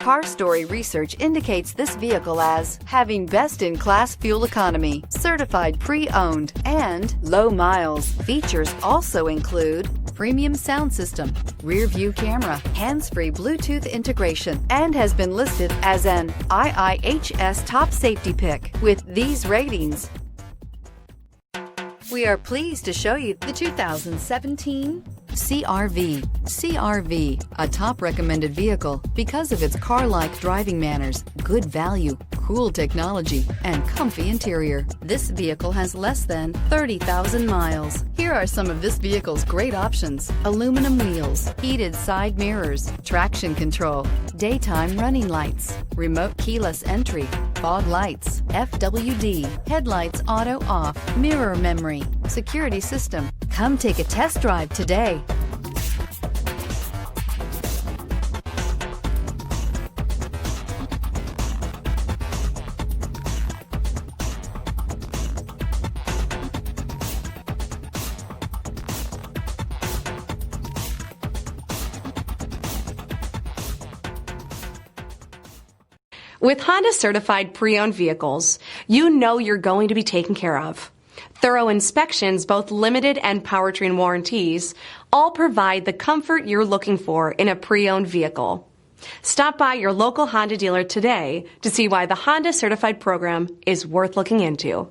Car Story research indicates this vehicle as having best-in-class fuel economy, certified pre-owned, and low miles. Features also include premium sound system, rear view camera, hands-free Bluetooth integration, and has been listed as an IIHS top safety pick with these ratings. We are pleased to show you the 2017 CR-V. CR-V, a top recommended vehicle because of its car-like driving manners, good value, cool technology, and comfy interior. This vehicle has less than 30,000 miles. Here are some of this vehicle's great options: aluminum wheels, heated side mirrors, traction control, daytime running lights, remote keyless entry, fog lights, FWD, headlights auto off, mirror memory, security system. Come take a test drive today. With Honda certified pre-owned vehicles, you know you're going to be taken care of. Thorough inspections, both limited and powertrain warranties, all provide the comfort you're looking for in a pre-owned vehicle. Stop by your local Honda dealer today to see why the Honda certified program is worth looking into.